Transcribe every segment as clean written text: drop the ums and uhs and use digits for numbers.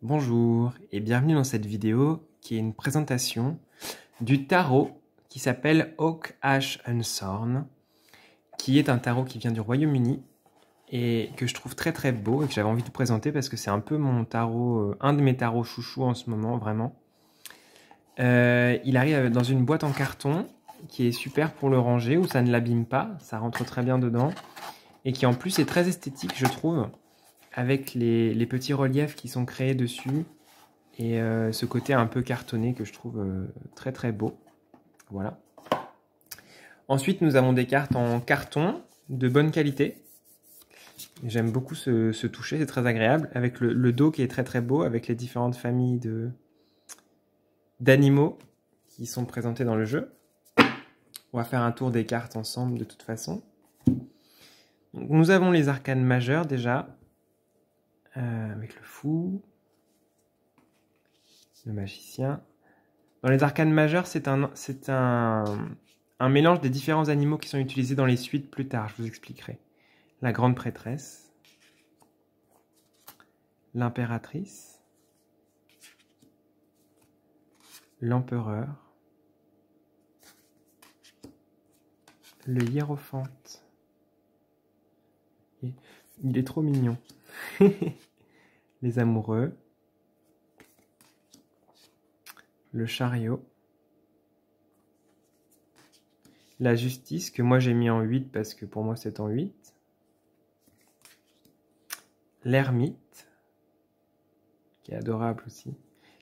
Bonjour et bienvenue dans cette vidéo qui est une présentation du tarot qui s'appelle Oak Ash and Thorn, qui est un tarot qui vient du Royaume-Uni et que je trouve très beau et que j'avais envie de vous présenter parce que c'est un peu mon tarot, un de mes tarots chouchous en ce moment, vraiment. Il arrive dans une boîte en carton qui est super pour le ranger, où ça ne l'abîme pas, ça rentre très bien dedans et qui en plus est très esthétique, je trouve, avec les petits reliefs qui sont créés dessus et ce côté un peu cartonné que je trouve très beau. Voilà. Ensuite, nous avons des cartes en carton de bonne qualité. J'aime beaucoup ce toucher, c'est très agréable, avec le dos qui est très beau, avec les différentes familles d'animaux qui sont présentés dans le jeu. On va faire un tour des cartes ensemble de toute façon. Donc, nous avons les arcanes majeures déjà, avec le fou, le magicien. Dans les arcanes majeures, c'est un mélange des différents animaux qui sont utilisés dans les suites plus tard, je vous expliquerai. La grande prêtresse, l'impératrice, l'empereur, le hiérophante. Et il est trop mignon. Les amoureux, le chariot, la justice, que moi j'ai mis en 8 parce que pour moi c'est en 8, l'ermite, qui est adorable aussi.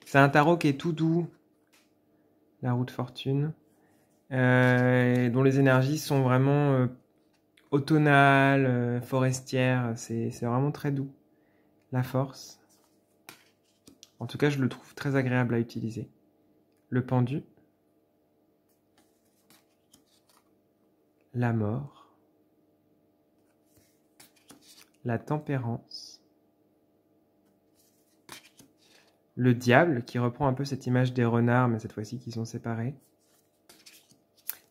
C'est un tarot qui est tout doux, la roue de fortune, dont les énergies sont vraiment automnales, forestières, c'est vraiment très doux. La force, en tout cas je le trouve très agréable à utiliser. Le pendu, la mort, la tempérance, le diable, qui reprend un peu cette image des renards, mais cette fois-ci qui sont séparés,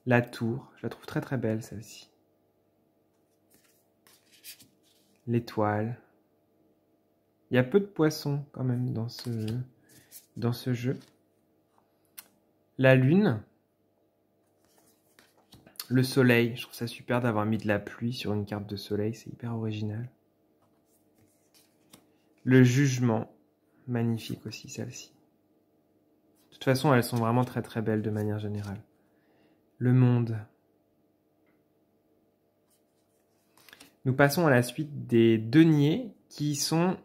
la tour, je la trouve très belle celle-ci, l'étoile. Il y a peu de poissons quand même dans ce jeu. La lune, le soleil, je trouve ça super d'avoir mis de la pluie sur une carte de soleil, c'est hyper original. Le jugement, magnifique aussi celle-ci. De toute façon, elles sont vraiment très belles de manière générale. Le monde. Nous passons à la suite des deniers qui sont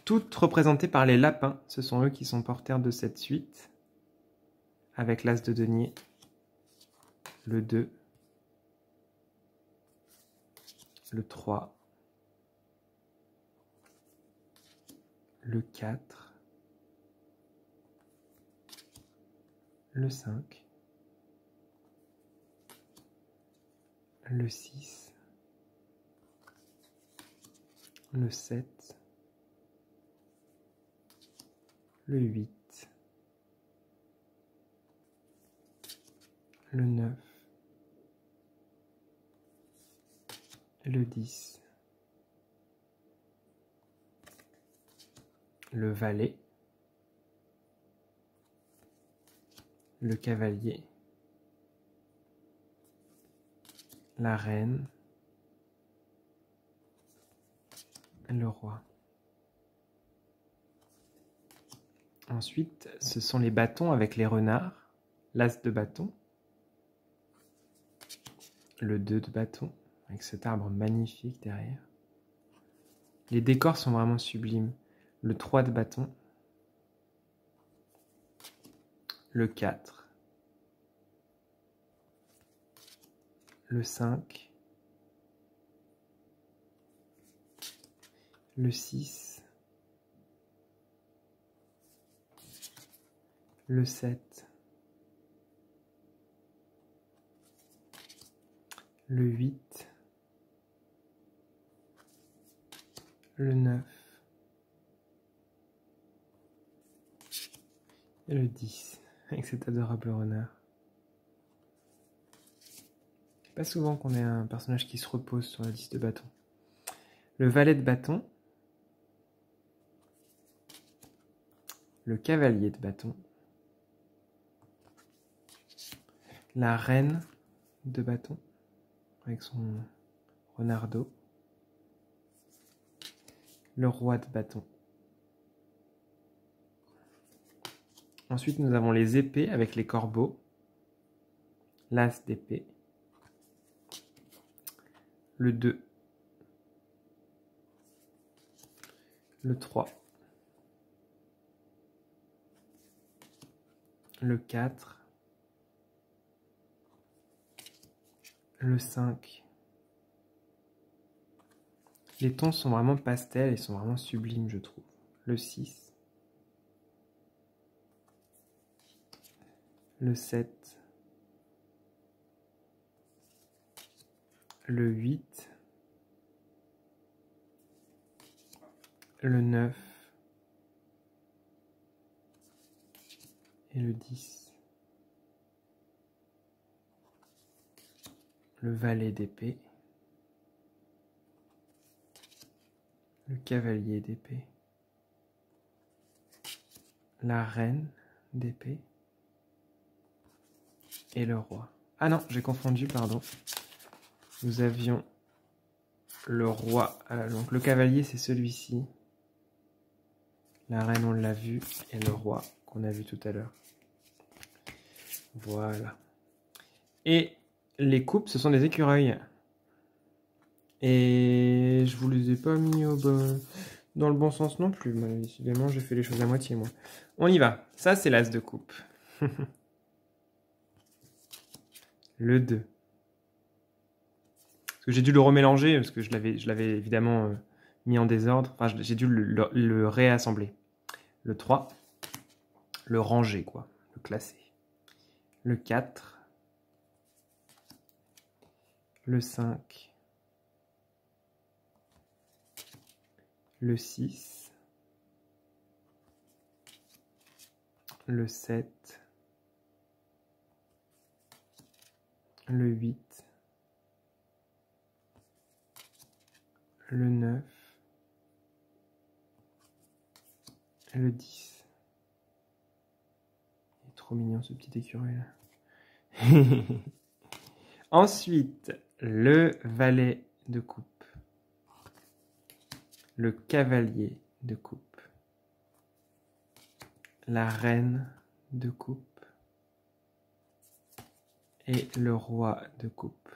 toutes représentées par les lapins. Ce sont eux qui sont porteurs de cette suite. Avec l'as de denier, le 2, le 3, le 4, le 5, le 6, le 7, le 8, le 9, le 10, le valet, le cavalier, la reine, le roi. Ensuite, ce sont les bâtons avec les renards, l'as de bâton, le 2 de bâton, avec cet arbre magnifique derrière. Les décors sont vraiment sublimes. Le 3 de bâton, le 4, le 5, le 6, le 7, le 8, le 9 et le 10, avec cet adorable renard. C'est pas souvent qu'on ait un personnage qui se repose sur la 10 de bâton. Le valet de bâton, le cavalier de bâton, la reine de bâton avec son renardeau, le roi de bâton. Ensuite, nous avons les épées avec les corbeaux, l'as d'épée, le 2, le 3, le 4, le 5. Les tons sont vraiment pastels et sont vraiment sublimes, je trouve. Le 6, le 7, le 8, le 9 et le 10. Le valet d'épée, le cavalier d'épée, la reine d'épée et le roi. Ah non, j'ai confondu, pardon. Nous avions le roi. Donc le cavalier, c'est celui-ci. La reine, on l'a vu. Et le roi, qu'on a vu tout à l'heure. Voilà. Et les coupes, ce sont des écureuils. Et je vous les ai pas mis dans le bon sens non plus. Décidément, j'ai fait les choses à moitié, moi. On y va. Ça, c'est l'as de coupe. Le 2. Parce que j'ai dû le remélanger, parce que je l'avais évidemment mis en désordre. Enfin, j'ai dû le réassembler. Le 3. Le ranger, quoi. Le classer. Le 4. Le 5. Le 6. Le 7. Le 8. Le 9. Le 10. Il est trop mignon ce petit écureuil là. Ensuite, le valet de coupe. Le cavalier de coupe. La reine de coupe. Et le roi de coupe.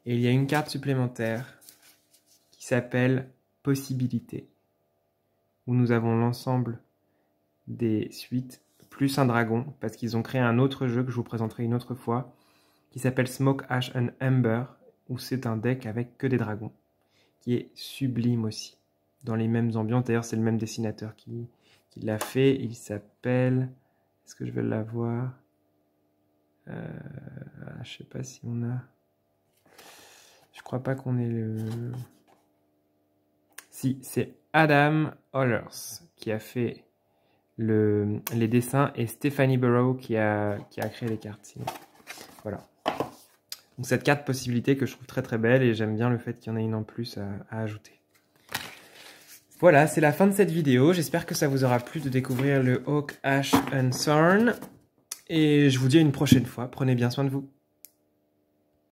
Et il y a une carte supplémentaire qui s'appelle Possibilité, où nous avons l'ensemble des suites plus un dragon, parce qu'ils ont créé un autre jeu que je vous présenterai une autre fois, qui s'appelle Smoke, Ash and Ember, où c'est un deck avec que des dragons, qui est sublime aussi, dans les mêmes ambiances. D'ailleurs, c'est le même dessinateur qui l'a fait. Il s'appelle... Est-ce que je vais l'avoir? Je sais pas si on a... Je crois pas qu'on ait le... Si, c'est Adam Hollers qui a fait les dessins et Stephanie Burrow qui a créé les cartes. Sinon. Voilà. Donc cette carte possibilité que je trouve très très belle et j'aime bien le fait qu'il y en ait une en plus à ajouter. Voilà, c'est la fin de cette vidéo. J'espère que ça vous aura plu de découvrir le Hawk, Ash and Thorn. Et je vous dis à une prochaine fois. Prenez bien soin de vous.